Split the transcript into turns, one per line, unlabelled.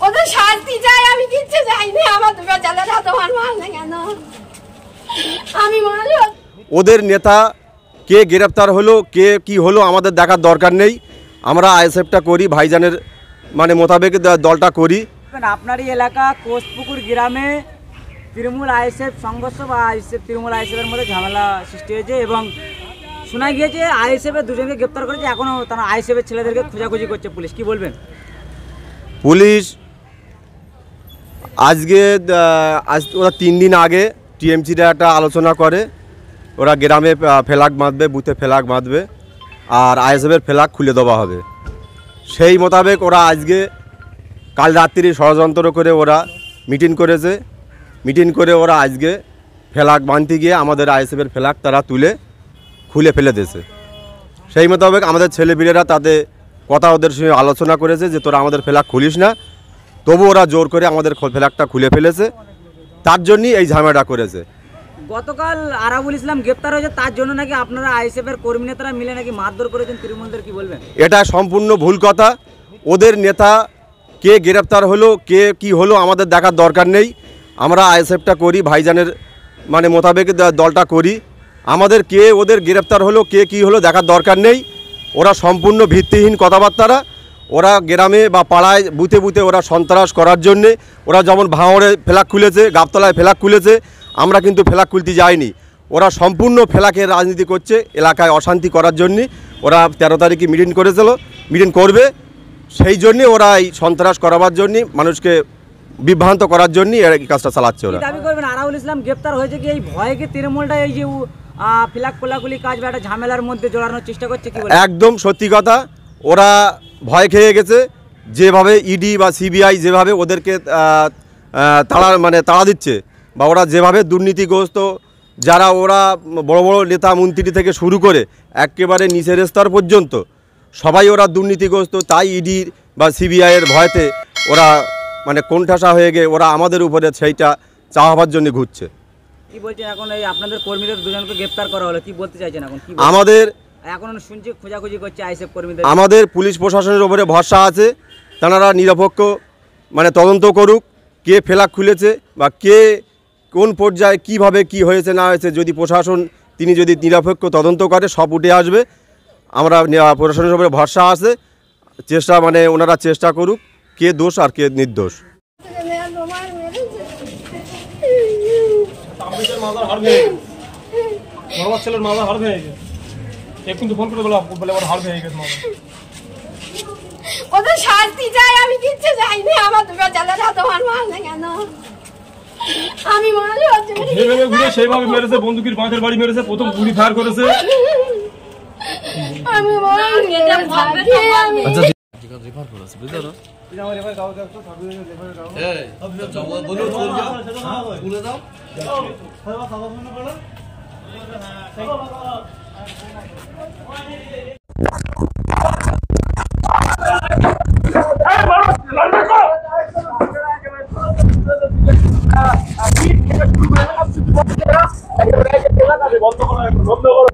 ওদের শাস্তি চাই, আমি কিচ্ছু চাইনি। আমার দুটো ছেলেরা তোমার মারলে কেন? আমি মনে
ওদের নেতা কে গ্রেপ্তার হলো, কে কি হলো আমাদের দেখার দরকার নেই। আমরা আইএসএফটা করি, ভাইজানের মানে মোতাবেক দলটা করি।
আপনারই এলাকা কোষপুকুর গ্রামে তৃণমূল আইএসএফ সংঘর্ষ বা আইএসএফ তৃণমূল আইএসএফের মধ্যে ঝামেলা সৃষ্টি হয়েছে এবং শোনা গিয়েছে আইএসএফের দুজনকে গ্রেপ্তার করেছে, এখনও তারা আইএসএফের ছেলেদেরকে খোঁজাখুঁজি করছে পুলিশ। কি বলবেন?
পুলিশ আজকে ওরা 3 দিন আগে টিএমসিটা একটা আলোচনা করে, ওরা গ্রামে ফ্ল্যাগ বাঁধবে, বুথে ফ্ল্যাগ বাঁধবে আর আইএসএফের ফ্ল্যাগ খুলে দেওয়া হবে। সেই মোতাবেক ওরা আজকে কাল রাত্রি ষড়যন্ত্র করে ওরা মিটিং করেছে। মিটিং করে ওরা আজকে ফ্ল্যাগ বাঁধতে গিয়ে আমাদের আইএসএফের ফ্ল্যাগ তারা তুলে খুলে ফেলে দিয়েছে। সেই মোতাবেক আমাদের ছেলেপিলেরা তাতে কথা ওদের সঙ্গে আলোচনা করেছে যে তোরা আমাদের ফ্ল্যাগ খুলিস না, তবু ওরা জোর করে আমাদের ফ্ল্যাগটা খুলে ফেলেছে। তার জন্যই এই ঝামেলাটা করেছে।
গতকাল আরাবুল ইসলাম গ্রেপ্তার হয়েছে, তার জন্য নাকি আপনারা আইএসএফের কর্মী নেতারা মিলে নাকি মারধর করেছেন তৃণমূলদের। কি বলবেন?
এটা সম্পূর্ণ ভুল কথা। ওদের নেতা কে গ্রেপ্তার হলো, কে কি হলো আমাদের দেখার দরকার নেই। আমরা আইএসএফটা করি, ভাইজানের মানে মোতাবেক দলটা করি। আমাদের কে ওদের গ্রেপ্তার হলো, কে কি হলো দেখার দরকার নেই। ওরা সম্পূর্ণ ভিত্তিহীন কথাবার্তারা। ওরা গ্রামে বা পাড়ায় বুথে বুথে ওরা সন্ত্রাস করার জন্যে, ওরা যেমন ভাঙড়ে ফ্ল্যাগ খুলেছে, গাবতলায় ফ্ল্যাগ খুলেছে, আমরা কিন্তু ফ্ল্যাগ খুলতে যাইনি। ওরা সম্পূর্ণ ফ্ল্যাগের রাজনীতি করছে, এলাকায় অশান্তি করার জন্যে। ওরা 13 তারিখে মিটিং করেছিল, মিটিং করবে, সেই জন্যে ওরা এই সন্ত্রাস করাবার জন্যে, মানুষকে বিভ্রান্ত করার জন্যে এই কাজটা চালাচ্ছে। ওরা
দাবি করবেন আরাবুল ইসলাম গ্রেপ্তার হয়েছে কি এই ভয়ে কি তৃণমূলটা এই যে ফ্ল্যাগ খোলাখুলি কাজ বা একটা ঝামেলার মধ্যে জড়ানোর চেষ্টা করছে? কি বলেন?
একদম সত্যি কথা। ওরা ভয় খেয়ে গেছে। যেভাবে ইডি বা সিবিআই যেভাবে ওদেরকে তাড়া দিচ্ছে, বা ওরা যেভাবে দুর্নীতিগ্রস্ত যারা ওরা বড় বড় নেতা মন্ত্রী থেকে শুরু করে একেবারে নিচের স্তর পর্যন্ত সবাই ওরা দুর্নীতিগ্রস্ত। তাই ইডি বা সিবিআইয়ের ভয়তে ওরা মানে কোণঠাসা হয়ে গিয়ে ওরা আমাদের উপরে সেইটা চাওয়াবার জন্য ঘুরছে।
কি বলছেন এখন এই আপনাদের কর্মীদের দুজনকে গ্রেপ্তার করা হলো, কি বলতে চাইছেন এখন? কি
আমাদের
এখন শুনছি খোঁজাখুঁজি করছে আইএসএফ কর্মীদের।
আমাদের পুলিশ প্রশাসনের উপরে ভরসা আছে, তারা নিরপেক্ষ মানে তদন্ত করুক, কে ফ্ল্যাগ খুলেছে বা কে কোন পর্যায়ে কিভাবে কি হয়েছে না হয়েছে। যদি প্রশাসন তিনি যদি নিরপেক্ষ তদন্ত করে সব উঠে আসবে। আমরা প্রশাসনের উপরে ভরসা আছে, চেষ্টা মানে ওনারা চেষ্টা করুক কে দোষ আর কে নির্দোষ।
ছেলের মাথা হাড় ভেঙে গেছে, কিন্তু ফোন করে বলে ওর হাড় ভেঙে গেছে।
ওদের শাস্তি চাই, আমি কিচ্ছু চাইনি। আমার দুটো ছেলেরা তোমার মারলে কেন? আমি মনে
ঘুরে সেইভাবে মেরেছে, বন্দুকের পাঁচের বাড়ি মেরেছে, প্রথম গুলি ফায়ার করেছে।
আমি
বন্ধ করো।